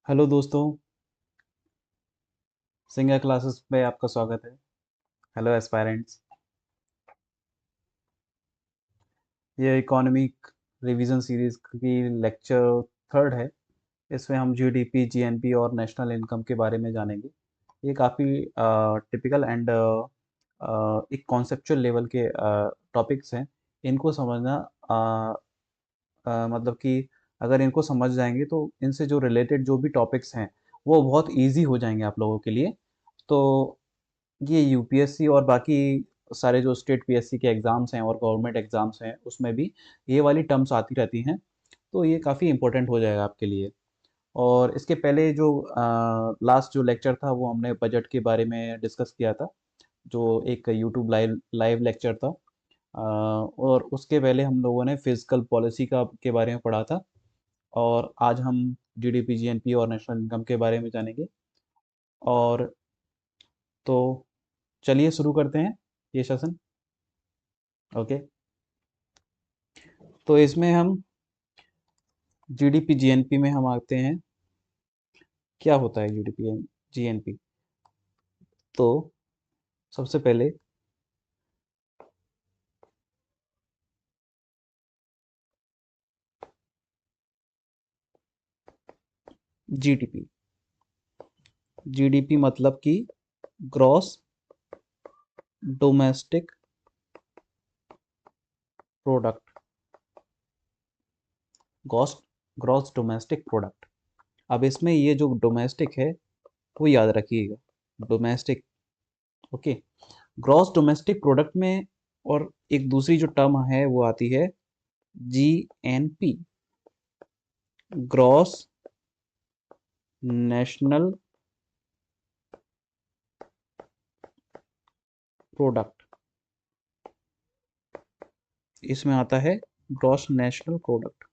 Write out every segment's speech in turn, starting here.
Hello दोस्तों। Singer classes में आपका स्वागत है। Hello aspirants. ये इकोनॉमिक रिवीजन सीरीज की लेक्चर थर्ड है। इसमें हम जीडीपी, जीएनपी और नेशनल इनकम के बारे में जानेंगे। ये काफ़ी टिपिकल एंड एक कॉन्सेप्चुअल लेवल के टॉपिक्स हैं। इनको समझना मतलब कि अगर इनको समझ जाएंगे तो इनसे जो रिलेटेड जो भी टॉपिक्स हैं वो बहुत इजी हो जाएंगे आप लोगों के लिए। तो ये यूपीएससी और बाकी सारे जो स्टेट पीएससी के एग्ज़ाम्स हैं और गवर्नमेंट एग्ज़ाम्स हैं उसमें भी ये वाली टर्म्स आती रहती हैं। तो ये काफ़ी इंपॉर्टेंट हो जाएगा आपके लिए। और इसके पहले जो लास्ट जो लेक्चर था वो हमने बजट के बारे में डिस्कस किया था, जो एक यूट्यूब लाइव लाइव लेक्चर था। और उसके पहले हम लोगों ने फिजिकल पॉलिसी का के बारे में पढ़ा था। और आज हम जीडीपी, जीएनपी और नेशनल इनकम के बारे में जानेंगे। और तो चलिए शुरू करते हैं ये सेशन। ओके। तो इसमें हम जीडीपी जीएनपी में हम आते हैं। क्या होता है जीडीपी जीएनपी? तो सबसे पहले जीडीपी, जीडीपी मतलब कि gross domestic product. Gross gross domestic product. अब इसमें ये जो डोमेस्टिक है वो याद रखिएगा, domestic. Okay. Gross domestic product में और एक दूसरी जो टर्म है वो आती है जीएनपी, ग्रॉस नेशनल प्रोडक्ट। इसमें आता है ग्रॉस नेशनल प्रोडक्ट।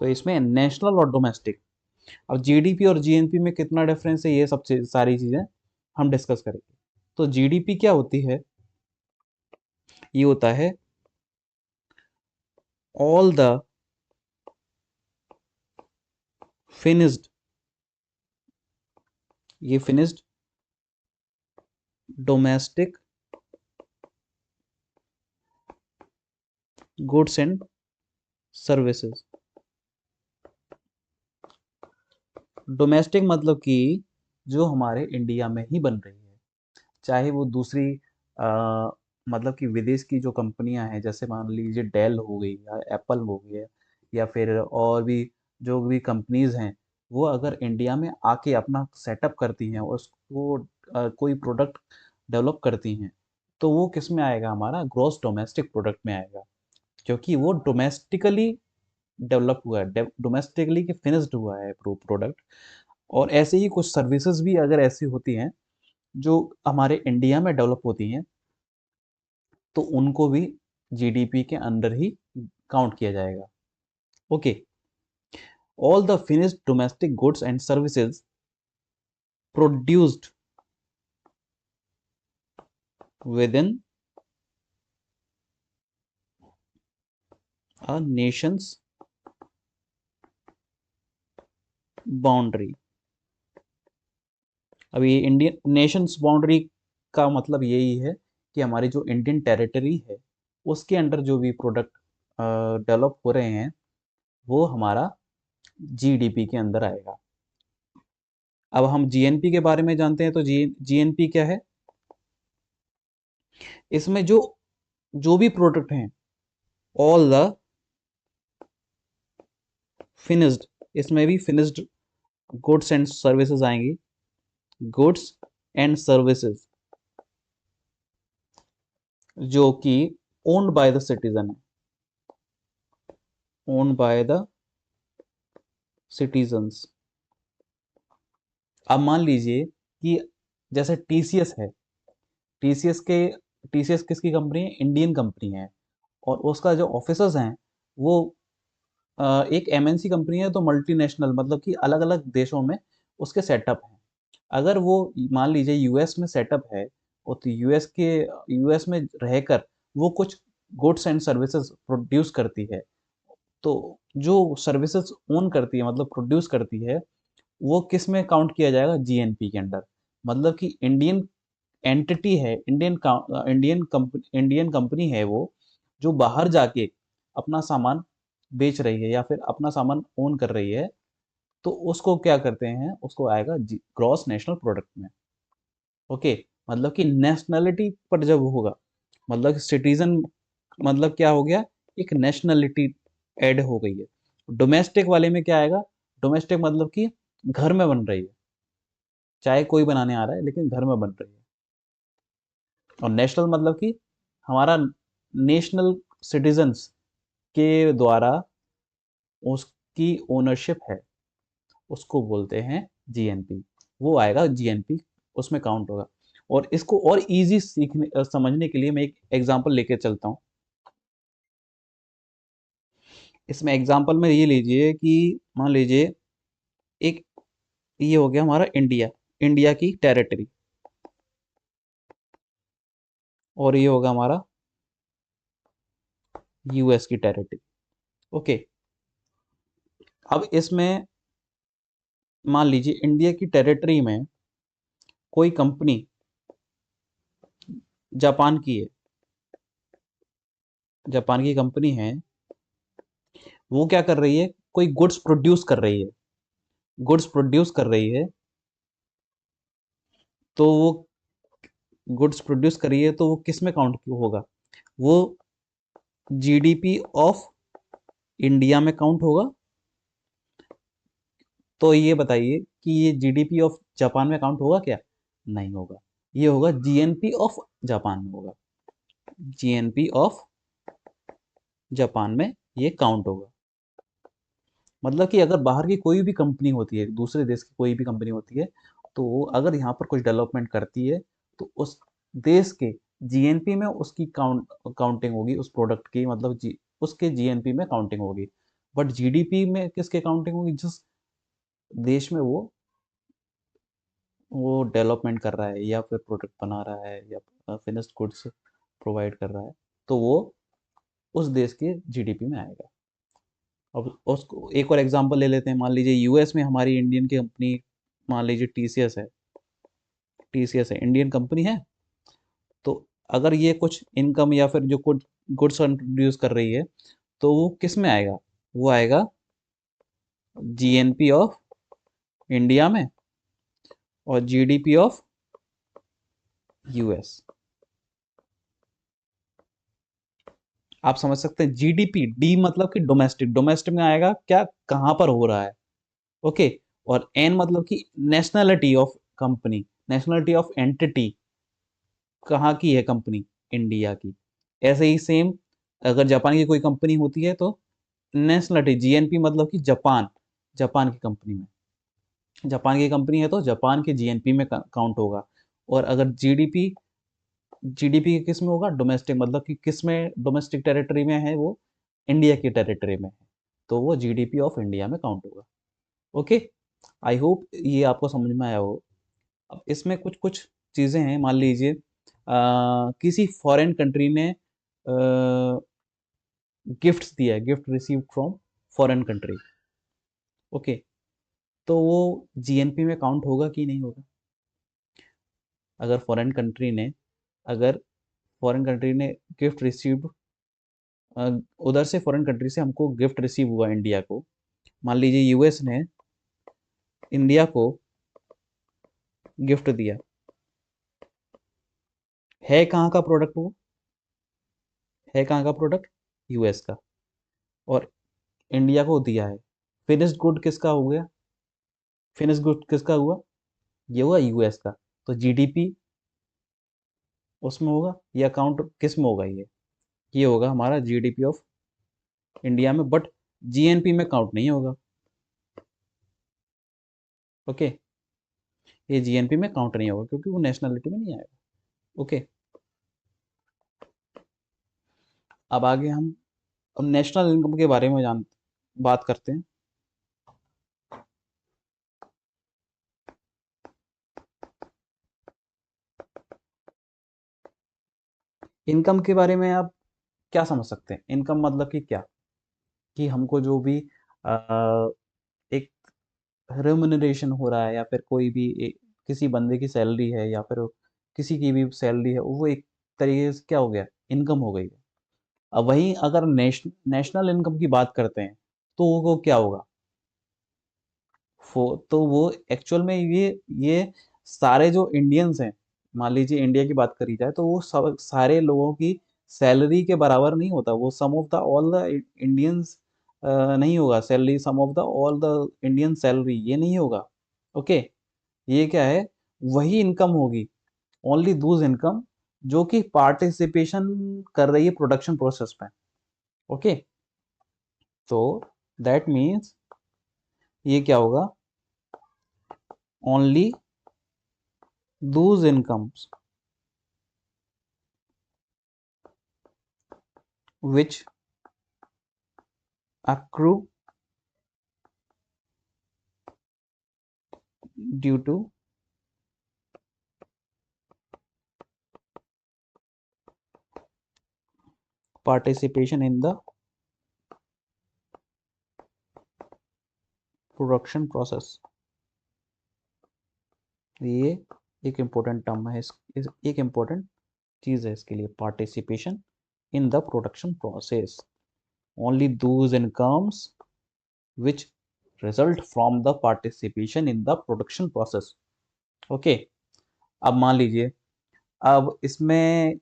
तो इसमें नेशनल और डोमेस्टिक। अब जीडीपी और जीएनपी में कितना डिफरेंस है ये सब सारी चीजें हम डिस्कस करेंगे। तो जीडीपी क्या होती है? ये होता है ऑल द फिनिश्ड, ये finished domestic goods and services. Domestic मतलब कि जो हमारे इंडिया में ही बन रही है, चाहे वो दूसरी मतलब कि विदेश की जो कंपनियां हैं, जैसे मान लीजिए डेल हो गई या एप्पल हो गई, या फिर और भी जो भी कंपनीज हैं, वो अगर इंडिया में आके अपना सेटअप करती हैं और उसको कोई प्रोडक्ट डेवलप करती हैं, तो वो किस में आएगा? हमारा ग्रॉस डोमेस्टिक प्रोडक्ट में आएगा, क्योंकि वो डोमेस्टिकली डेवलप हुआ है, डोमेस्टिकली की फिनिश्ड हुआ है प्रोडक्ट। और ऐसे ही कुछ सर्विसेज भी अगर ऐसी होती हैं जो हमारे इंडिया में डेवलप होती हैं, तो उनको भी जीडीपी के अंडर ही काउंट किया जाएगा। Okay. All the finished domestic goods and services produced with in a Nations boundary. अब ये इंडियन नेशंस बाउंड्री का मतलब यही है कि हमारी जो इंडियन टेरिटरी है उसके अंडर जो भी प्रोडक्ट डेवलप हो रहे हैं वो हमारा जीडीपी के अंदर आएगा। अब हम जीएनपी के बारे में जानते हैं। तो जीएनपी क्या है? इसमें जो जो भी प्रोडक्ट हैं, ऑल द फिनिश्ड, इसमें भी फिनिश्ड गुड्स एंड सर्विसेज आएंगी। गुड्स एंड सर्विसेज जो कि ओन्ड बाय द सिटीजन है, ओन्ड बाय द सिटीजन्स। अब मान लीजिए कि जैसे टीसीएस है, टीसीएस के टीसीएस किसकी कंपनी है? इंडियन कंपनी है। और उसका जो ऑफिसर्स हैं वो एक एमएनसी कंपनी है, तो मल्टीनेशनल मतलब कि अलग अलग देशों में उसके सेटअप हैं। अगर वो मान लीजिए यूएस में सेटअप है, और तो यूएस में रहकर वो कुछ गुड्स एंड सर्विसेज प्रोड्यूस करती है, तो जो सर्विसेज ओन करती है मतलब प्रोड्यूस करती है, वो किस में काउंट किया जाएगा? जीएनपी के अंडर। मतलब कि इंडियन एंटिटी है, इंडियन कंपनी है वो, जो बाहर जाके अपना सामान बेच रही है या फिर अपना सामान ओन कर रही है, तो उसको क्या करते हैं, उसको आएगा ग्रॉस नेशनल प्रोडक्ट में। ओके। मतलब कि नेशनलिटी पर जब होगा, मतलब सिटीजन, मतलब क्या हो गया, एक नेशनलिटी ऐड हो गई है। डोमेस्टिक वाले में क्या आएगा? डोमेस्टिक मतलब कि घर में बन रही है, चाहे कोई बनाने आ रहा है लेकिन घर में बन रही है। और नेशनल मतलब कि हमारा नेशनल सिटीजन्स के द्वारा उसकी ओनरशिप है, उसको बोलते हैं जीएनपी। वो आएगा जीएनपी, उसमें काउंट होगा। और इसको और इजी सीखने समझने के लिए मैं एक एग्जांपल लेके चलता हूँ। इसमें एग्जांपल में ये लीजिए कि मान लीजिए एक, ये हो गया हमारा इंडिया, इंडिया की टेरिटरी, और ये होगा हमारा यूएस की टेरिटरी। ओके। अब इसमें मान लीजिए इंडिया की टेरिटरी में कोई कंपनी जापान की है, जापान की कंपनी है, वो क्या कर रही है, कोई गुड्स प्रोड्यूस कर रही है, गुड्स प्रोड्यूस कर रही है, तो वो गुड्स प्रोड्यूस कर रही है तो वो किस में काउंट होगा? वो जीडीपी ऑफ इंडिया में काउंट होगा। तो ये बताइए कि ये जीडीपी ऑफ जापान में काउंट होगा क्या? नहीं होगा। ये होगा जीएनपी ऑफ जापान में होगा, जीएनपी ऑफ जापान में ये काउंट होगा। मतलब कि अगर बाहर की कोई भी कंपनी होती है, दूसरे देश की कोई भी कंपनी होती है, तो वो अगर यहाँ पर कुछ डेवलपमेंट करती है, तो उस देश के जीएनपी में उसकी काउंटिंग होगी उस प्रोडक्ट की, मतलब उसके जीएनपी में काउंटिंग होगी। बट जीडीपी में किसके काउंटिंग होगी? जिस देश में वो डेवलपमेंट कर रहा है या फिर प्रोडक्ट बना रहा है या फिनिश्ड गुड्स प्रोवाइड कर रहा है, तो वो उस देश के जीडीपी में आएगा। अब उसको एक और एग्जांपल ले लेते हैं। मान लीजिए यूएस में हमारी इंडियन की कंपनी, मान लीजिए टीसीएस है, टीसीएस है, इंडियन कंपनी है। तो अगर ये कुछ इनकम या फिर जो कुछ गुड्स इंट्रोड्यूस कर रही है, तो वो किस में आएगा? वो आएगा जीएनपी ऑफ इंडिया में और जीडीपी ऑफ यूएस। आप समझ सकते हैं, जीडीपी, डी मतलब कि डोमेस्टिक, डोमेस्टिक में आएगा क्या, कहाँ पर हो रहा है। ओके। और एन मतलब कि nationality of company, nationality of entity, कहाँ की है कंपनी? इंडिया की। ऐसे ही सेम, अगर जापान की कोई कंपनी होती है तो नेशनलिटी, जीएनपी मतलब कि जापान, जापान की कंपनी में, जापान की कंपनी है तो जापान के जीएनपी में काउंट होगा। और अगर जीडीपी, जीडीपी किस में होगा? डोमेस्टिक, मतलब कि किस में, डोमेस्टिक टेरिटरी में है वो, इंडिया की टेरिटरी में है, तो वो जीडीपी ऑफ इंडिया में काउंट होगा। ओके। आई होप ये आपको समझ में आया हो। अब इसमें कुछ कुछ चीज़ें हैं। मान लीजिए किसी फॉरेन कंट्री ने गिफ्ट्स दिया है, gift received from foreign country. Okay. तो वो जीएनपी में काउंट होगा कि नहीं होगा? अगर फॉरेन कंट्री ने, अगर फॉरेन कंट्री ने गिफ्ट रिसीव्ड, उधर से फॉरेन कंट्री से हमको गिफ्ट रिसीव हुआ इंडिया को, मान लीजिए यूएस ने इंडिया को गिफ्ट दिया, है कहाँ का प्रोडक्ट वो? है कहाँ का प्रोडक्ट? यूएस का। और इंडिया को दिया है, फिनिश्ड गुड किसका हो गया? फिनिश्ड गुड किसका हुआ? ये हुआ यूएस का। तो जीडीपी उसमें होगा या काउंट किस में होगा? ये होगा हमारा जीडीपी ऑफ इंडिया में, बट जीएनपी में काउंट नहीं होगा। ओके। ये जीएनपी में काउंट नहीं होगा क्योंकि वो नेशनलिटी में नहीं आएगा। ओके। अब आगे हम, अब नेशनल इनकम के बारे में जान बात करते हैं। इनकम के बारे में आप क्या समझ सकते हैं? इनकम मतलब कि क्या? कि हमको जो भी एक रेम्युनरेशन हो रहा है, या फिर कोई भी किसी बंदे की सैलरी है, या फिर किसी की भी सैलरी है, वो एक तरीके से क्या हो गया, इनकम हो गई है। अब वहीं अगर नेशनल इनकम की बात करते हैं, तो वो क्या होगा, तो वो एक्चुअल में ये सारे जो इंडियंस हैं, मान लीजिए इंडिया की बात करी जाए, तो वो सब सारे लोगों की सैलरी के बराबर नहीं होता, वो sum of the all the Indians नहीं होगा, salary sum of the all the Indian salary, ये नहीं होगा। ओके, ये क्या है, वही इनकम होगी, ओनली दूज इनकम जो कि पार्टिसिपेशन कर रही है प्रोडक्शन प्रोसेस में। ओके, तो दैट मीन्स ये क्या होगा, only Dooj incomes which accrue due to participation in the production process. ये एक इम्पोर्टेंट टर्म है, एक इम्पोर्टेंट चीज़ है इसके लिए, participation in the production process, only those incomes which result from the participation in the production process. Okay, अब मान लीजिए, अब इसमें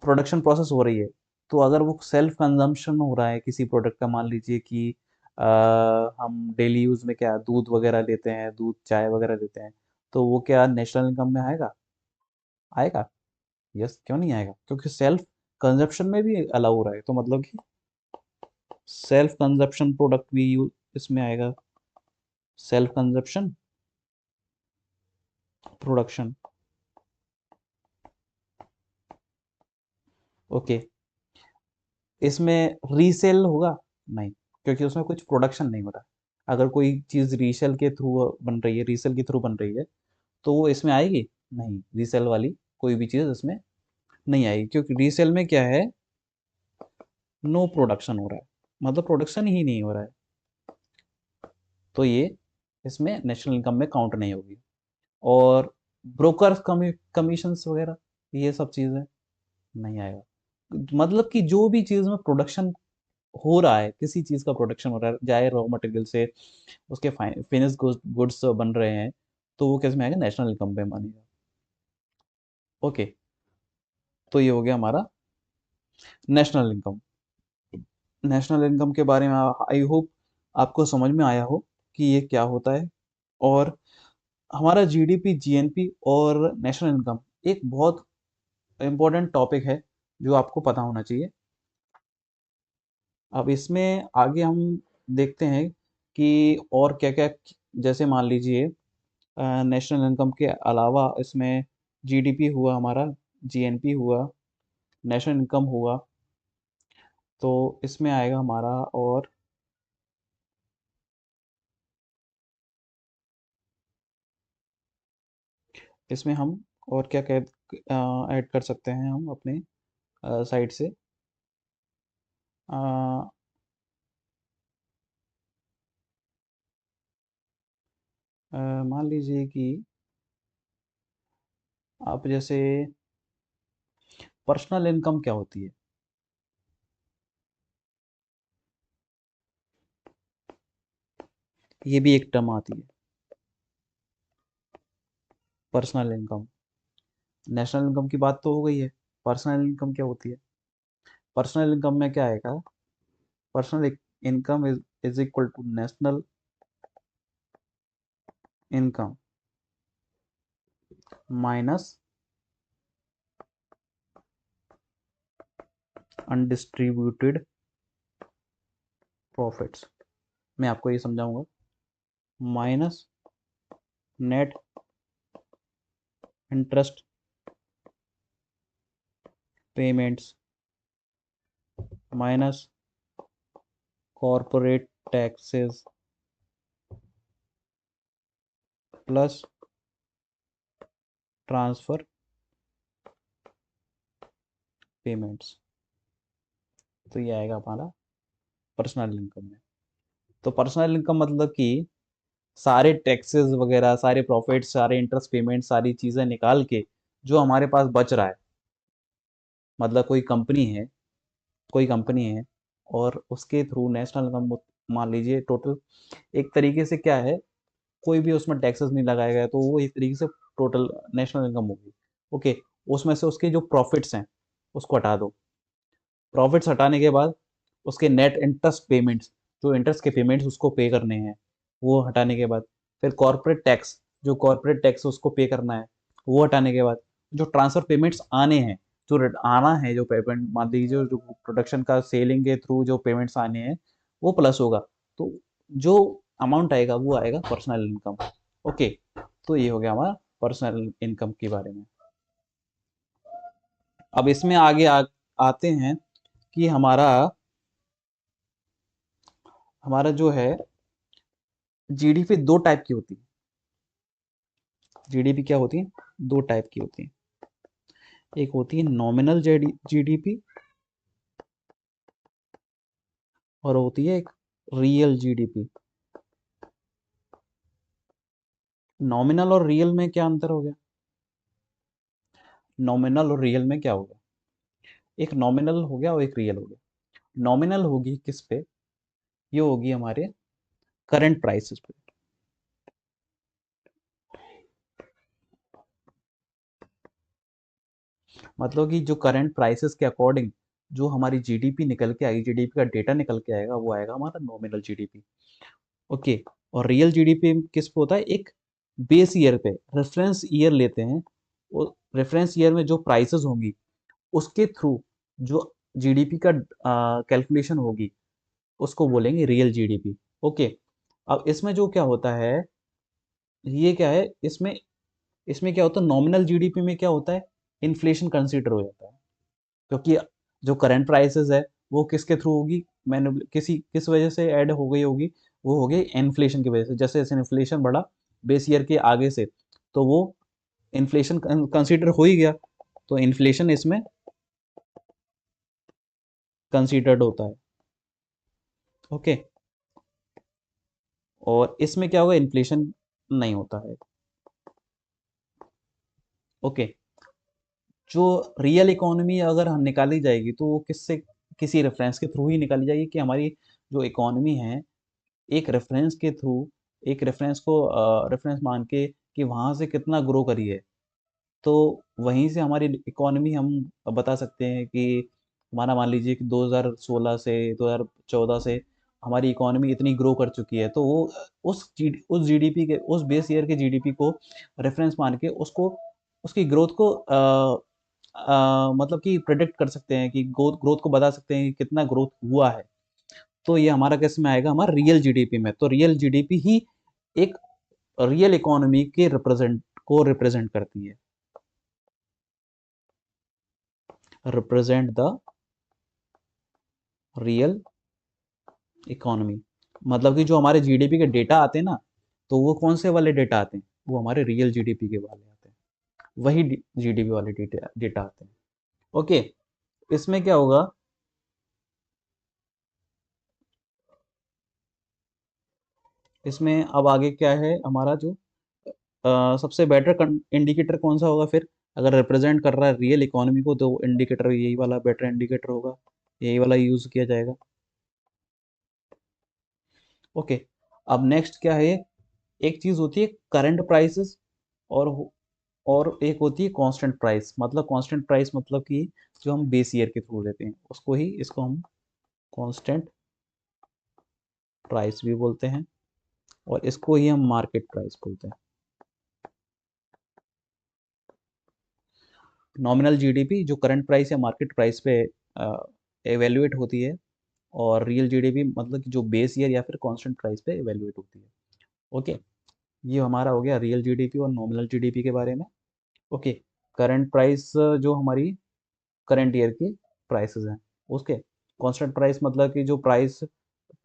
प्रोडक्शन प्रोसेस हो रही है, तो अगर वो सेल्फ कंजम्पशन हो रहा है किसी प्रोडक्ट का, मान लीजिए कि हम डेली यूज़ में क्या दूध वगैरह लेते हैं, दूध चाय वगैरह लेते हैं, तो वो क्या नेशनल इनकम में आएगा, आएगा? यस, क्यों नहीं आएगा, क्योंकि सेल्फ कंजप्शन में भी अलाउ हो रहा है, तो मतलब कि सेल्फ कंजप्शन प्रोडक्ट भी इसमें आएगा, सेल्फ कंजप्शन प्रोडक्शन। ओके, इसमें रीसेल होगा? नहीं, क्योंकि उसमें कुछ प्रोडक्शन नहीं हो रहा है। अगर कोई चीज़ रीसेल के थ्रू बन रही है, रीसेल के थ्रू बन रही है, तो वो इसमें आएगी? नहीं, रीसेल वाली कोई भी चीज़ इसमें नहीं आएगी, क्योंकि रीसेल में क्या है, नो प्रोडक्शन हो रहा है, मतलब प्रोडक्शन ही नहीं हो रहा है, तो ये इसमें नेशनल इनकम में काउंट नहीं होगी। और ब्रोकर कमीशंस वगैरह, ये सब चीज़ें नहीं आएगा। मतलब कि जो भी चीज़ में प्रोडक्शन हो रहा है, किसी चीज़ का प्रोडक्शन हो रहा है, चाहे रॉ मटेरियल से उसके फिनिश गुड्स बन रहे हैं, तो वो किस में आएगा, नेशनल इनकम में मानेगा। ओके, तो ये हो गया हमारा नेशनल इनकम। नेशनल इनकम के बारे में आई होप आपको समझ में आया हो कि ये क्या होता है। और हमारा जीडीपी, जीएनपी और नेशनल इनकम एक बहुत इम्पोर्टेंट टॉपिक है जो आपको पता होना चाहिए। अब इसमें आगे हम देखते हैं कि और क्या क्या, जैसे मान लीजिए नेशनल इनकम के अलावा इसमें जीडीपी हुआ हमारा, जीएनपी हुआ, नेशनल इनकम हुआ, तो इसमें आएगा हमारा, और इसमें हम और क्या क्या ऐड कर सकते हैं हम अपने साइड से। अ, मान लीजिए कि आप जैसे, पर्सनल इनकम क्या होती है, ये भी एक टर्म आती है, पर्सनल इनकम। नेशनल इनकम की बात तो हो गई है, पर्सनल इनकम क्या होती है? पर्सनल इनकम में क्या आएगा, personal income is equal to national income minus undistributed profits. मैं आपको ये समझाऊंगा, minus net interest payments minus corporate taxes plus transfer payments. तो ये आएगा हमारा पर्सनल इनकम में। तो पर्सनल इनकम मतलब कि सारे टैक्सेस वगैरह, सारे प्रॉफिट, सारे इंटरेस्ट पेमेंट, सारी चीज़ें निकाल के जो हमारे पास बच रहा है, मतलब कोई कंपनी है और उसके थ्रू नेशनल इनकम, मान लीजिए टोटल, एक तरीके से क्या है, कोई भी उसमें टैक्सेस नहीं लगाया गया तो वो एक तरीके से टोटल नेशनल इनकम होगी। ओके, उसमें से उसके जो प्रॉफिट्स हैं उसको हटा दो। प्रॉफिट्स हटाने के बाद उसके नेट इंटरेस्ट पेमेंट्स, जो इंटरेस्ट के पेमेंट्स उसको पे करने हैं, वो हटाने के बाद फिर कॉर्पोरेट टैक्स, जो कॉर्पोरेट टैक्स उसको पे करना है, वो हटाने के बाद जो ट्रांसफर पेमेंट्स आने हैं, जो आना है, जो पेमेंट मान लीजिए जो प्रोडक्शन का सेलिंग के थ्रू जो पेमेंट्स आने हैं वो प्लस होगा, तो जो अमाउंट आएगा वो आएगा पर्सनल इनकम। ओके, तो ये हो गया हमारा पर्सनल इनकम के बारे में। अब इसमें आगे आते हैं कि हमारा हमारा जो है जीडीपी दो टाइप की होती है। जीडीपी क्या होती है? दो टाइप की होती है। एक होती है नॉमिनल जीडीपी और होती है एक रियल जीडीपी। नॉमिनल और रियल में क्या अंतर हो गया? नॉमिनल और रियल में क्या हो गया? एक नॉमिनल हो गया और एक रियल हो गया। नॉमिनल होगी किस पे? ये होगी हमारे करंट प्राइसेस पे। मतलब कि जो करंट प्राइसेस के अकॉर्डिंग जो हमारी जीडीपी निकल के आएगी, जीडीपी का डेटा निकल के आएगा, वो आएगा हमारा नॉमिनल जीडीपी। ओके, और रियल जीडीपी किस पे होता है? एक बेस ईयर पे रेफरेंस ईयर लेते हैं, वो रेफरेंस ईयर में जो प्राइसेस होंगी उसके थ्रू जो जीडीपी का कैलकुलेशन होगी उसको बोलेंगे रियल जीडीपी। ओके, अब इसमें जो क्या होता है, ये क्या है, इसमें इसमें क्या होता है, नॉमिनल जीडीपी में क्या होता है, इन्फ्लेशन कंसीडर हो जाता है, क्योंकि जो करंट प्राइसेस है वो किसके थ्रू होगी, मैंने किस वजह से ऐड हो गई होगी, वो हो गई इन्फ्लेशन की वजह से। जैसे जैसे इन्फ्लेशन बढ़ा बेस ईयर के आगे से, तो वो इन्फ्लेशन कंसीडर हो ही गया, तो इन्फ्लेशन इसमें कंसीडर्ड होता है। ओके, और इसमें क्या होगा, इन्फ्लेशन नहीं होता है। ओके, जो रियल इकोनॉमी अगर हम निकाली जाएगी तो वो किससे, किसी रेफरेंस के थ्रू ही निकाली जाएगी कि हमारी जो इकोनॉमी है एक रेफरेंस के थ्रू, एक रेफरेंस को रेफरेंस मान के कि वहाँ से कितना ग्रो करी है, तो वहीं से हमारी इकोनॉमी हम बता सकते हैं कि हमारा, मान लीजिए कि 2016 से 2014 से हमारी इकोनॉमी इतनी ग्रो कर चुकी है, तो वो उस जीडीपी के, उस बेस ईयर के जीडीपी को रेफरेंस मान के उसको, उसकी ग्रोथ को मतलब कि प्रेडिक्ट कर सकते हैं कि ग्रोथ ग्रोथ को बता सकते हैं कि कितना ग्रोथ हुआ है। तो ये हमारा किस में आएगा, हमारा रियल जीडीपी में। तो रियल जीडीपी ही एक रियल इकोनॉमी के रिप्रेजेंट करती है, रिप्रेजेंट द रियल इकोनॉमी। मतलब कि जो हमारे जीडीपी के डेटा आते हैं ना, तो वो कौन से वाले डेटा आते हैं, वो हमारे रियल जीडीपी के वाले आते हैं, वही जीडीपी वाले डेटा डेटा आते हैं। ओके, इसमें क्या होगा, इसमें अब आगे क्या है हमारा जो सबसे बेटर इंडिकेटर कौन सा होगा फिर, अगर रिप्रेजेंट कर रहा है रियल इकोनॉमी को तो इंडिकेटर यही वाला बेटर इंडिकेटर होगा, यही वाला यूज किया जाएगा। ओके, अब नेक्स्ट क्या है, एक चीज होती है करंट प्राइसेस, और और एक होती है कांस्टेंट प्राइस। मतलब कांस्टेंट प्राइस मतलब कि जो हम बेस ईयर के थ्रू लेते हैं उसको ही, इसको हम कांस्टेंट प्राइस भी बोलते हैं, और इसको ही हम मार्केट प्राइस बोलते हैं। नॉमिनल जीडीपी जो करंट प्राइस या मार्केट प्राइस पे एवेल्युएट होती है, और रियल जीडीपी मतलब कि जो बेस ईयर या फिर कांस्टेंट प्राइस पे एवेल्युएट होती है। ओके, ये हमारा हो गया रियल जीडीपी और नॉमिनल जीडीपी के बारे में। ओके, करंट प्राइस जो हमारी करंट ईयर की प्राइसेस हैं उसके, कांस्टेंट प्राइस मतलब कि जो price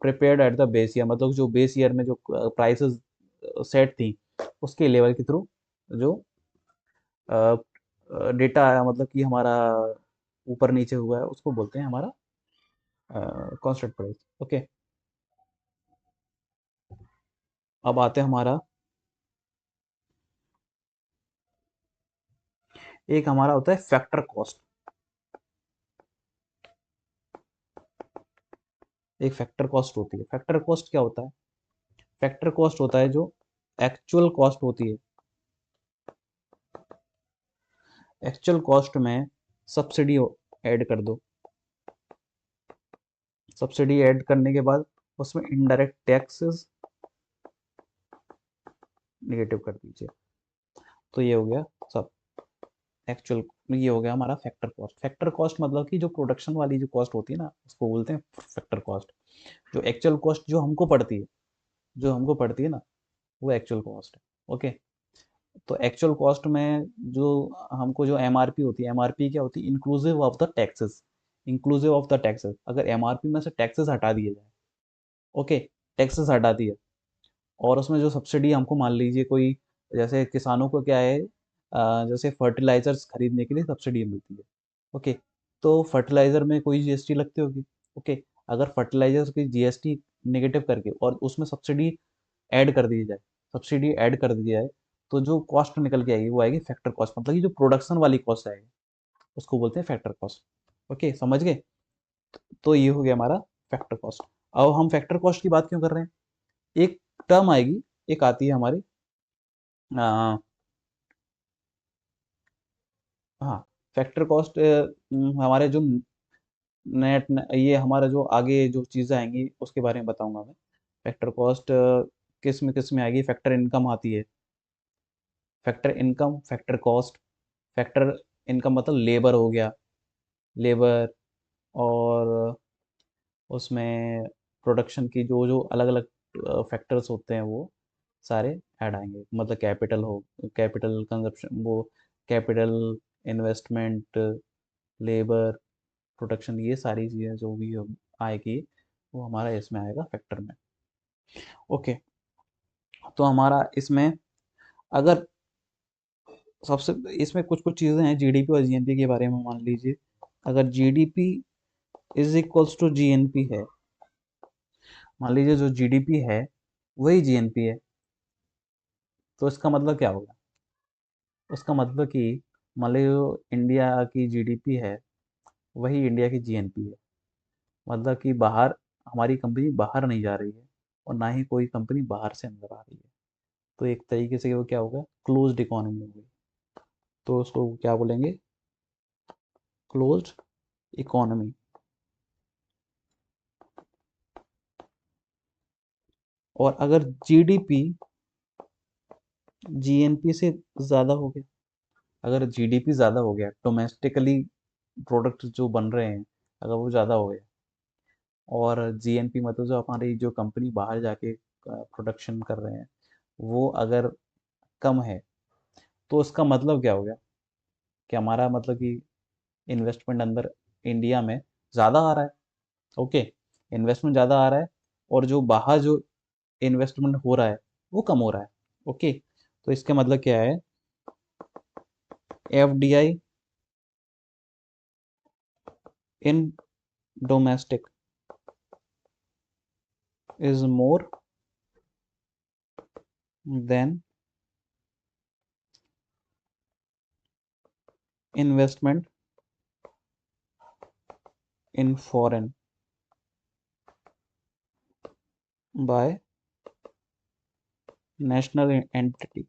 prepared at the base year, मतलब जो बेस ईयर में जो प्राइसेस सेट थी उसके लेवल के थ्रू जो डेटा आया, मतलब कि हमारा ऊपर नीचे हुआ है, उसको बोलते हैं हमारा कांस्टेंट प्राइस। ओके, अब आते हैं हमारा, एक हमारा होता है फैक्टर कॉस्ट। एक फैक्टर कॉस्ट होती है। फैक्टर कॉस्ट क्या होता है? फैक्टर कॉस्ट होता है जो एक्चुअल कॉस्ट होती है, एक्चुअल कॉस्ट में सब्सिडी ऐड कर दो। सब्सिडी ऐड करने के बाद उसमें इनडायरेक्ट टैक्सेस निगेटिव कर दीजिए। तो ये हो गया सब एक्चुअल, ये हो गया हमारा फैक्टर कॉस्ट। फैक्टर कॉस्ट मतलब कि जो प्रोडक्शन वाली जो कॉस्ट होती है ना, उसको बोलते हैं फैक्टर कॉस्ट। जो एक्चुअल कॉस्ट जो हमको पड़ती है, जो हमको पड़ती है ना, वो एक्चुअल कॉस्ट है। ओके, तो एक्चुअल कॉस्ट में जो हमको जो एमआरपी होती है, एमआरपी क्या होती है? Inclusive of the taxes. Inclusive of the taxes, अगर एमआरपी में से टैक्सेस हटा दिए जाए, ओके, टैक्सेस हटा दिए, और उसमें जो सब्सिडी हमको मान लीजिए कोई, जैसे किसानों को क्या है, जैसे फर्टिलाइजर्स खरीदने के लिए सब्सिडी मिलती है। ओके, तो फर्टिलाइजर में कोई जीएसटी लगती होगी। ओके, अगर फर्टिलाइजर की जीएसटी नेगेटिव करके और उसमें सब्सिडी ऐड कर दी जाए, सब्सिडी ऐड कर दी जाए, तो जो कॉस्ट निकल के आएगी वो आएगी फैक्टर कॉस्ट, मतलब कि जो प्रोडक्शन वाली कॉस्ट आएगी उसको बोलते हैं फैक्टर कॉस्ट। ओके, समझ गए? तो ये हो गया हमारा फैक्टर कॉस्ट। अब हम फैक्टर कॉस्ट की बात क्यों कर रहे हैं? एक टर्म आएगी, एक आती है हमारी, आ, हाँ, फैक्टर कॉस्ट। हमारे जो नेट, ये हमारा जो आगे जो चीज़ें आएंगी उसके बारे में बताऊंगा मैं। फैक्टर कॉस्ट किस में आएगी? फैक्टर इनकम आती है, factor income, factor cost. Factor income मतलब लेबर हो गया, लेबर, और उसमें प्रोडक्शन की जो जो अलग अलग फैक्टर्स होते हैं वो सारे ऐड आएंगे। मतलब कैपिटल हो, कैपिटल कंजप्शन, वो कैपिटल, इन्वेस्टमेंट, लेबर, प्रोडक्शन, ये सारी चीज़ें जो भी आएगी वो हमारा इसमें आएगा फैक्टर में। ओके, तो हमारा इसमें अगर सबसे, इसमें कुछ कुछ चीज़ें हैं जीडीपी और जीएनपी के बारे में। मान लीजिए अगर GDP is equals to GNP है, मान लीजिए जो जीडीपी है वही जीएनपी है, तो इसका मतलब क्या होगा? उसका मतलब कि मान लीजिए जो इंडिया की जीडीपी है वही इंडिया की जीएनपी है, मतलब कि बाहर हमारी कंपनी बाहर नहीं जा रही है और ना ही कोई कंपनी बाहर से अंदर आ रही है। तो एक तरीके से वो क्या होगा? क्लोज्ड इकोनॉमी हो गई। तो उसको क्या बोलेंगे? Closed economy. और अगर जीडीपी जीएनपी से ज़्यादा हो गया, अगर जीडीपी ज़्यादा हो गया, डोमेस्टिकली प्रोडक्ट जो बन रहे हैं अगर वो ज़्यादा हो गया, और जीएनपी मतलब जो हमारी जो कंपनी बाहर जाके प्रोडक्शन कर रहे हैं वो अगर कम है, तो उसका मतलब क्या हो गया? कि हमारा मतलब कि इन्वेस्टमेंट अंदर इंडिया में ज़्यादा आ रहा है। ओके, इन्वेस्टमेंट ज़्यादा आ रहा है, और जो बाहर जो इन्वेस्टमेंट हो रहा है वो कम हो रहा है। ओके, तो इसका मतलब क्या है? FDI in domestic is more than investment in foreign by national entity.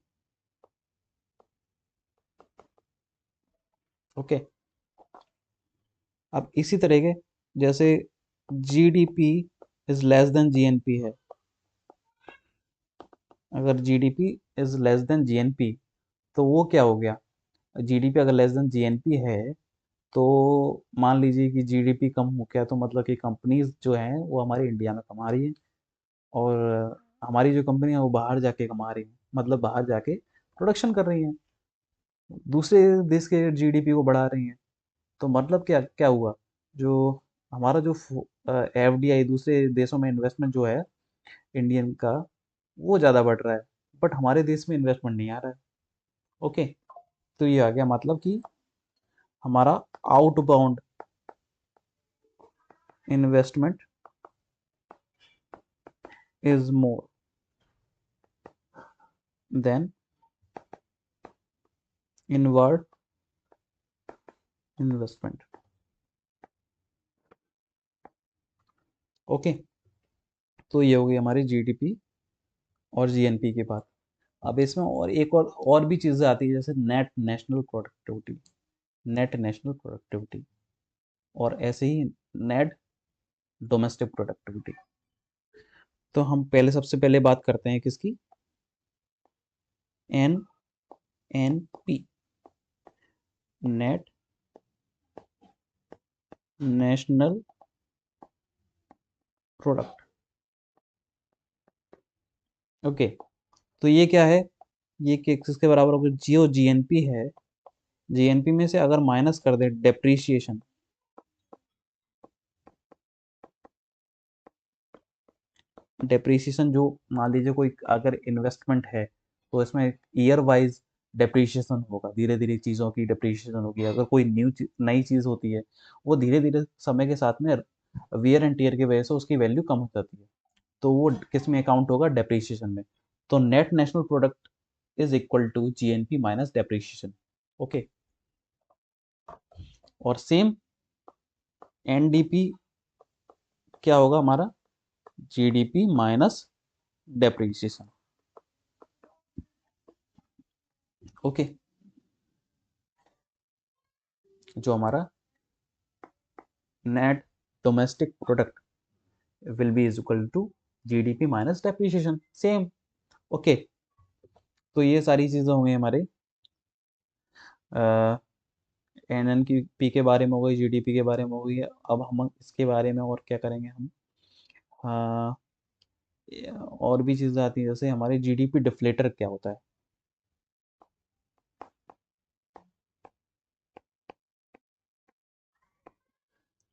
Okay, अब इसी तरह के, जैसे GDP is less than GNP है, अगर GDP is less than GNP तो वो क्या हो गया? जीडीपी अगर लेस देन जीएनपी है तो मान लीजिए कि जीडीपी कम हो गया, तो मतलब कि कंपनीज जो हैं वो हमारे इंडिया में कमा रही हैं, और हमारी जो कंपनी है वो बाहर जाके कमा रही है, मतलब बाहर जाके प्रोडक्शन कर रही हैं, दूसरे देश के जीडीपी को बढ़ा रही हैं। तो मतलब क्या क्या हुआ? जो हमारा जो एफडीआई, दूसरे देशों में इन्वेस्टमेंट जो है इंडियन का, वो ज़्यादा बढ़ रहा है, बट हमारे देश में इन्वेस्टमेंट नहीं आ रहा है। ओके, तो ये आ गया मतलब कि हमारा outbound investment is more then inward investment. Okay, तो ये हो गई हमारी जीडीपी और जीएनपी की बात। अब इसमें और एक और भी चीज़ें आती है, जैसे net national productivity, net national productivity, और ऐसे ही नेट डोमेस्टिक प्रोडक्टिविटी। तो हम पहले सबसे पहले बात करते हैं किसकी, N N P, net national product. Okay, तो ये क्या है, ये किसके बराबर होगा, जो जीएनपी है, जीएनपी में से अगर माइनस कर दे डेप्रीशिएशन, डेप्रीशिएशन जो, मान लीजिए कोई अगर इन्वेस्टमेंट है तो इसमें ईयर वाइज डेप्रीशिएशन होगा, धीरे धीरे चीज़ों की डेप्रीशिएशन होगी। अगर कोई नई चीज़ होती है, वो धीरे धीरे समय के साथ में वियर एंड टीयर की वजह से उसकी वैल्यू कम हो जाती है, तो वो किस में अकाउंट होगा, डेप्रीशिएशन में। तो net national product is equal to GNP minus depreciation. Okay, और सेम एनडीपी क्या होगा हमारा, जीडीपी माइनस डेप्रीशिएशन। ओके, जो हमारा net domestic product will be is equal to GDP minus depreciation, same. Okay, तो ये सारी चीज़ें होंगी हमारे एन एन की पी के बारे में हो गई, जीडीपी के बारे में हो गई। अब हम इसके बारे में और क्या करेंगे हम, हाँ, और भी चीज़ें आती हैं, जैसे हमारे जीडीपी डिफ्लेटर क्या होता है।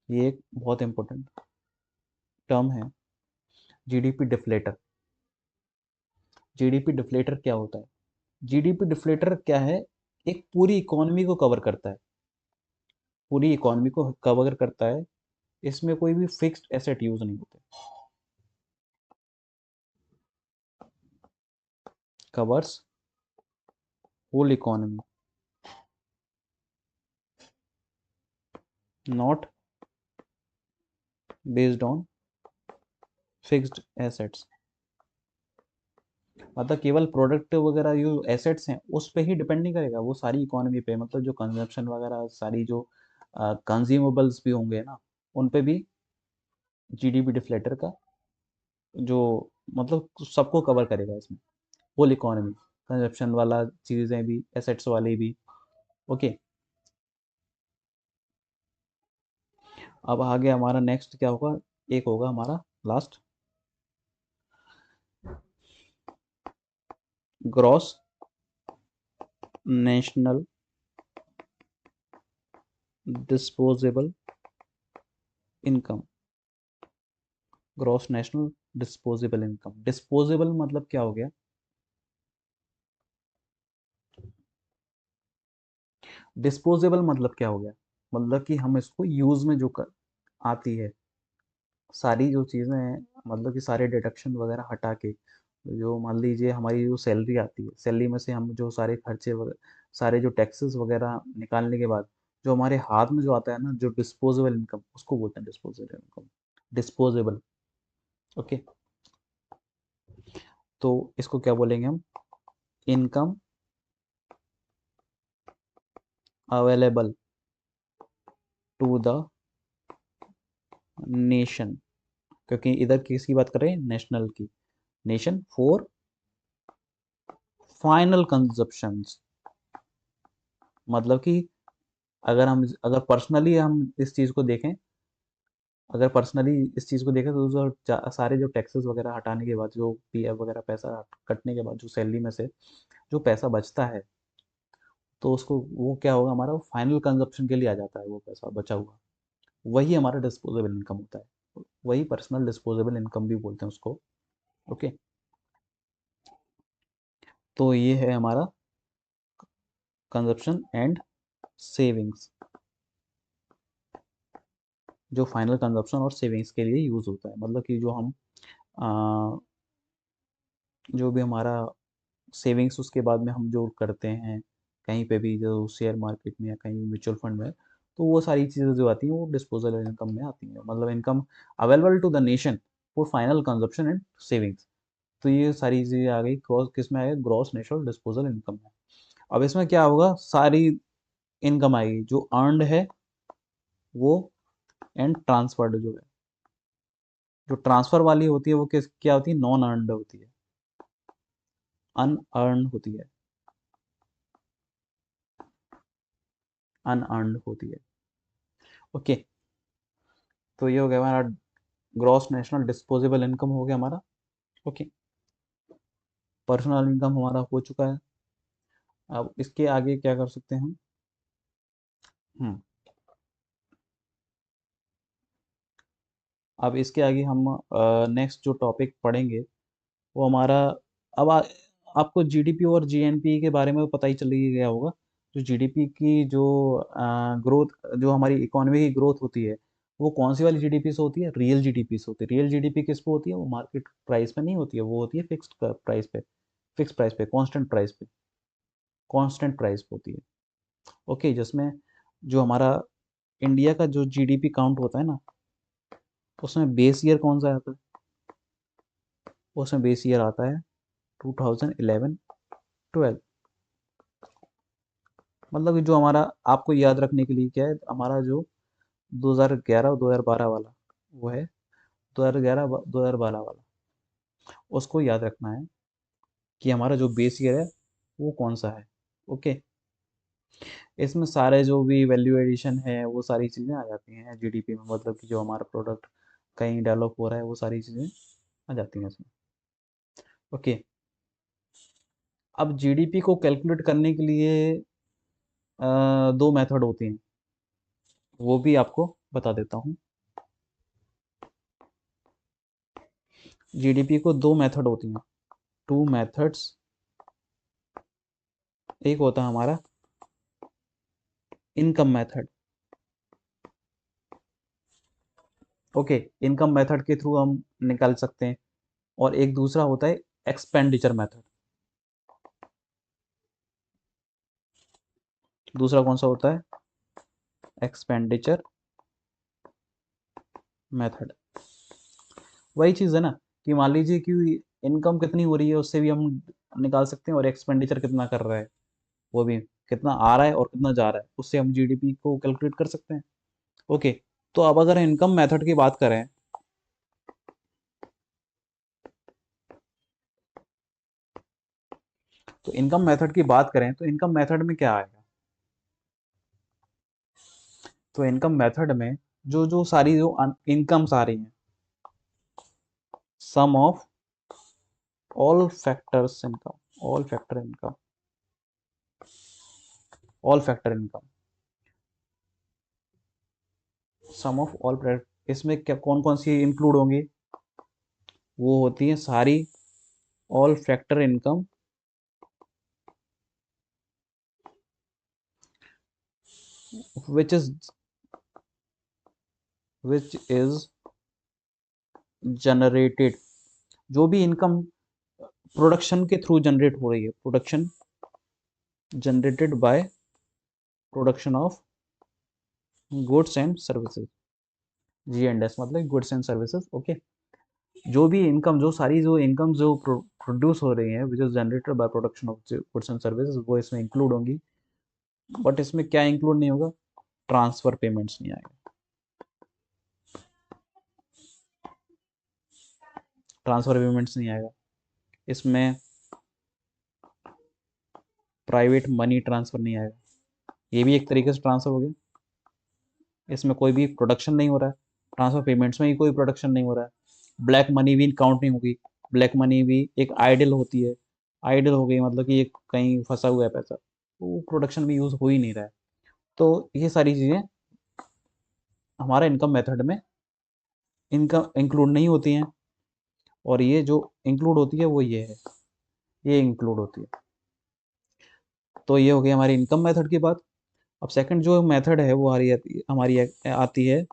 ये एक बहुत इंपॉर्टेंट टर्म है, जीडीपी डिफ्लेटर। जीडीपी डिफ्लेटर क्या होता है, जीडीपी डिफ्लेटर क्या है, एक पूरी इकोनॉमी को कवर करता है, पूरी इकोनॉमी को कवर करता है। इसमें कोई भी फिक्स्ड एसेट यूज नहीं होते, covers whole economy, not based on fixed assets. मतलब केवल प्रोडक्ट वगैरह जो एसेट्स हैं उस पे ही डिपेंड नहीं करेगा, वो सारी इकोनॉमी पे, मतलब जो कंजप्शन वगैरह, सारी जो कंज्यूमेबल्स भी होंगे ना, उन पे भी जीडीपी डिफ्लेटर का जो, मतलब सबको कवर करेगा इसमें, होल इकोनॉमी, कंजप्शन वाला चीज़ें भी, एसेट्स वाली भी। ओके, अब आगे हमारा नेक्स्ट क्या होगा, एक होगा हमारा last, gross national disposable income. Gross national disposable income, disposable मतलब क्या हो गया, डिस्पोजेबल मतलब क्या हो गया, मतलब कि हम इसको यूज में जो आती है, सारी जो चीज़ें हैं, मतलब कि सारे डिडक्शन वगैरह हटा के, जो मान लीजिए हमारी जो सैलरी आती है, सैलरी में से हम जो सारे खर्चे वगैरह, सारे जो टैक्सेस वगैरह निकालने के बाद जो हमारे हाथ में जो आता है ना, जो डिस्पोजेबल इनकम, उसको बोलते हैं डिस्पोजेबल इनकम, डिस्पोजेबल। ओके, तो इसको क्या बोलेंगे हम, income available to the nation, क्योंकि इधर किसकी बात कर रहे हैं, नेशनल की, नेशन फॉर फाइनल कंजप्शंस। मतलब कि अगर पर्सनली हम इस चीज़ को देखें, अगर पर्सनली इस चीज़ को देखें तो जो सारे जो टैक्सेस वगैरह हटाने के बाद, जो पीएफ वगैरह पैसा कटने के बाद जो सैलरी में से जो पैसा बचता है, तो उसको वो क्या होगा, हमारा फाइनल कंजप्शन के लिए आ जाता है, वो पैसा बचा हुआ, वही हमारा डिस्पोजेबल इनकम होता है, वही पर्सनल डिस्पोजेबल इनकम भी बोलते हैं उसको। ओके, तो ये है हमारा कंजप्शन एंड सेविंग्स। जो फाइनल कंजप्शन और सेविंग्स के लिए यूज़ होता है। मतलब कि जो हम जो भी हमारा सेविंग्स उसके बाद में हम जो करते हैं कहीं पे भी, जो शेयर मार्केट में या कहीं म्यूचुअल फंड में, तो वो सारी चीज़ें जो आती हैं वो डिस्पोजेबल इनकम में आती हैं। मतलब income available to the nation for final consumption and savings. तो ये सारी चीज़ें आ गई क्रॉस, किस में आ गई, ग्रॉस नेशनल डिस्पोजल इनकम में। अब इसमें क्या होगा, सारी इनकम आएगी जो अर्नड है वो, एंड ट्रांसफर्ड जो है। जो ट्रांसफर वाली होती है वो किस क्या होती है, नॉन अर्नड होती है, अनअर्न होती है, अनअर्नड होती है। ओके, तो ये हो गया हमारा ग्रॉस नेशनल डिस्पोजेबल इनकम हो गया हमारा। ओके, पर्सनल इनकम हमारा हो चुका है। अब इसके आगे क्या कर सकते हैं हम। हम्म अब इसके आगे हम नेक्स्ट जो टॉपिक पढ़ेंगे वो हमारा, अब आपको जीडीपी और जीएनपी के बारे में पता ही चल ही गया होगा। जो जीडीपी की जो ग्रोथ, जो हमारी इकोनॉमी की ग्रोथ होती है, वो कौन सी वाली जीडीपी से होती है, रियल जीडीपी से होती है। रियल जीडीपी किस पे होती है, वो मार्केट प्राइस पे नहीं होती है, वो होती है फिक्स्ड प्राइस पे, फिक्स प्राइस पे, कांस्टेंट प्राइस पे, कांस्टेंट प्राइस पे होती है। ओके, जिसमें जो हमारा इंडिया का जो जीडीपी काउंट होता है ना, उसमें बेस ईयर कौन सा आता है, उसमें बेस ईयर आता है 2011 12। मतलब कि जो हमारा, आपको याद रखने के लिए क्या है, हमारा जो 2011 और 2012 वाला, वो है 2011 2012 वाला, उसको याद रखना है कि हमारा जो बेस ईयर है वो कौन सा है। ओके, इसमें सारे जो भी वैल्यू एडिशन है वो सारी चीज़ें आ जाती हैं जीडीपी में। मतलब कि जो हमारा प्रोडक्ट कहीं डेवलप हो रहा है वो सारी चीज़ें आ जाती हैं इसमें। ओके, अब जीडीपी को कैलकुलेट करने के लिए दो मेथड होती हैं, वो भी आपको बता देता हूँ। जीडीपी को दो मेथड होती हैं, टू मेथड्स। एक होता है हमारा income method. Okay, income method के थ्रू हम निकाल सकते हैं। और एक दूसरा होता है एक्सपेंडिचर मेथड। दूसरा कौन सा होता है, एक्सपेंडिचर मेथड। वही चीज़ है ना, कि मान लीजिए कि इनकम कितनी हो रही है उससे भी हम निकाल सकते हैं, और एक्सपेंडिचर कितना कर रहा है वो भी, कितना आ रहा है और कितना जा रहा है उससे हम जीडीपी को कैलकुलेट कर सकते हैं। ओके, तो अब अगर इनकम मेथड की बात करें, तो इनकम मेथड की बात करें तो इनकम मेथड में क्या आएगा, तो इनकम मेथड में जो जो सारी जो इनकम्स आ रही हैं, sum of all factors income, all factor income, all factor income, sum of all, इसमें क्या कौन कौन सी इंक्लूड होंगी, वो होती है सारी all factor income which is which is generated, जो भी इनकम प्रोडक्शन के थ्रू जनरेट हो रही है, production generated by production of goods and services, G and S मतलब गुड्स एंड सर्विसेज। ओके, जो भी इनकम, जो सारी जो इनकम जो प्रोड्यूस हो रही है विच is generated by production of goods and services, वो इसमें इंक्लूड होंगी। बट इसमें क्या इंक्लूड नहीं होगा, ट्रांसफर पेमेंट्स नहीं आएगा, ट्रांसफर पेमेंट्स नहीं आएगा इसमें, प्राइवेट मनी ट्रांसफर नहीं आएगा। ये भी एक तरीके से ट्रांसफर हो गया, इसमें कोई भी प्रोडक्शन नहीं हो रहा है, ट्रांसफर पेमेंट्स में ही कोई प्रोडक्शन नहीं हो रहा है। ब्लैक मनी भी काउंट नहीं होगी, ब्लैक मनी भी एक आइडल होती है, आइडल हो गई मतलब कि एक कहीं फंसा हुआ है पैसा, तो वो प्रोडक्शन में यूज़ हो ही नहीं रहा है। तो ये सारी चीज़ें हमारे इनकम मेथड में इनकम इंक्लूड नहीं होती हैं, और ये जो इंक्लूड होती है वो ये है, ये इंक्लूड होती है। तो ये हो गई हमारी इनकम मेथड की बात। अब सेकंड जो मेथड है वो हमारी आती है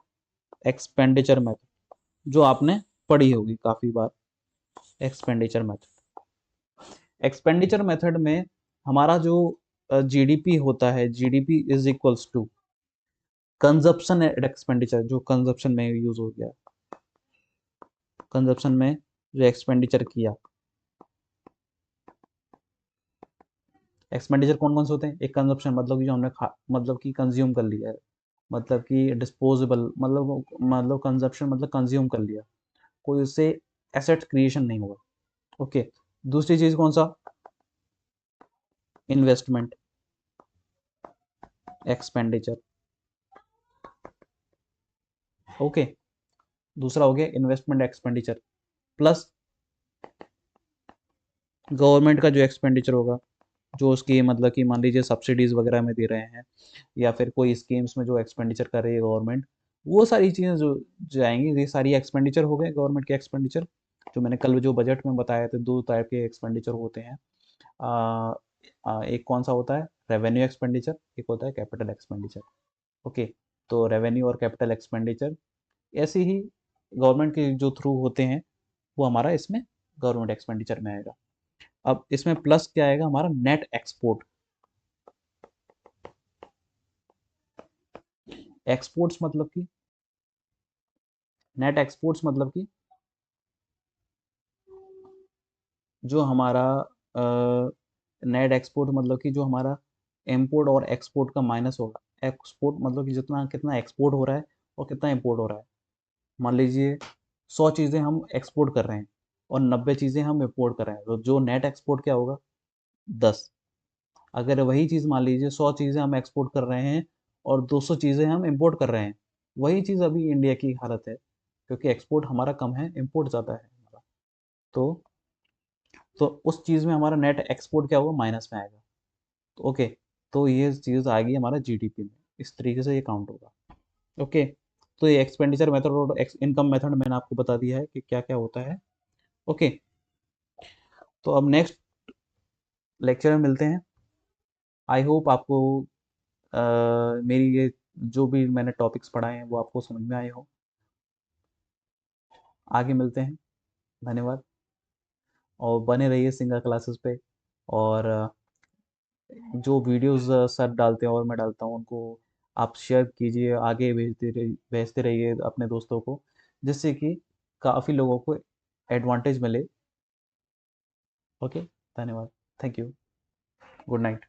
एक्सपेंडिचर मेथड जो आपने पढ़ी होगी काफ़ी बार। एक्सपेंडिचर मेथड, एक्सपेंडिचर मेथड में हमारा जो जीडीपी होता है, GDP is equals to consumption and expenditure, जो कंजप्शन में यूज हो गया, कंजप्शन में जो एक्सपेंडिचर किया। एक्सपेंडिचर कौन कौन से होते हैं? एक कंजप्शन मतलब कि जो हमने खा मतलब कि कंज्यूम कर लिया है, मतलब कि डिस्पोजेबल, मतलब कंजप्शन मतलब कंज्यूम कर लिया, कोई उससे एसेट क्रिएशन नहीं हुआ। ओके। दूसरी चीज कौन सा? Investment expenditure. ओके। दूसरा हो गया इन्वेस्टमेंट एक्सपेंडिचर, प्लस गवर्नमेंट का जो एक्सपेंडिचर होगा, जो उसकी मतलब कि मान लीजिए सब्सिडीज वगैरह में दे रहे हैं, या फिर कोई स्कीम्स में जो एक्सपेंडिचर कर रही है गवर्नमेंट, वो सारी चीज़ें जो जाएंगी, ये सारी एक्सपेंडिचर हो गए गवर्नमेंट के एक्सपेंडिचर। जो मैंने कल जो बजट में बताया था, दो टाइप के एक्सपेंडिचर होते हैं। एक कौन सा होता है? रेवेन्यू एक्सपेंडिचर, एक होता है कैपिटल एक्सपेंडिचर। ओके। तो रेवेन्यू और कैपिटल एक्सपेंडिचर ऐसे ही गवर्नमेंट के जो थ्रू होते हैं, वो हमारा इसमें गवर्नमेंट एक्सपेंडिचर में आएगा। अब इसमें प्लस क्या आएगा? हमारा नेट एक्सपोर्ट। एक्सपोर्ट्स मतलब कि नेट एक्सपोर्ट्स मतलब कि जो हमारा नेट एक्सपोर्ट मतलब कि जो हमारा इंपोर्ट और एक्सपोर्ट का माइनस होगा। एक्सपोर्ट मतलब कि जितना कितना एक्सपोर्ट हो रहा है और कितना इंपोर्ट हो रहा है। मान लीजिए 100 चीज़ें हम एक्सपोर्ट कर रहे हैं और 90 चीज़ें हम इंपोर्ट कर रहे हैं, तो जो नेट एक्सपोर्ट क्या होगा? 10। अगर वही चीज़ मान लीजिए 100 चीज़ें हम एक्सपोर्ट कर रहे हैं और 200 चीज़ें हम इंपोर्ट कर रहे हैं, वही चीज़ अभी इंडिया की हालत है, क्योंकि एक्सपोर्ट हमारा कम है, इंपोर्ट ज़्यादा है हमारा। तो तो उस चीज़ में हमारा नेट एक्सपोर्ट क्या होगा? माइनस में आएगा। तो ओके। तो ये चीज़ आएगी हमारा जीडीपी में, इस तरीके से ये काउंट होगा। ओके। तो ये एक्सपेंडिचर मेथड और इनकम मेथड मैंने आपको बता दिया है कि क्या क्या होता है। ओके। तो अब नेक्स्ट लेक्चर में मिलते हैं। आई होप आपको मेरी ये जो भी मैंने टॉपिक्स पढ़ाए हैं वो आपको समझ में आए हो। आगे मिलते हैं। धन्यवाद। और बने रहिए सिंगर क्लासेस पे। और जो वीडियोस सर डालते हैं और मैं डालता हूँ, उनको आप शेयर कीजिए, आगे भेजते रहिए अपने दोस्तों को, जिससे कि काफ़ी लोगों को एडवांटेज मिले। ओके। धन्यवाद। Thank you. Good night.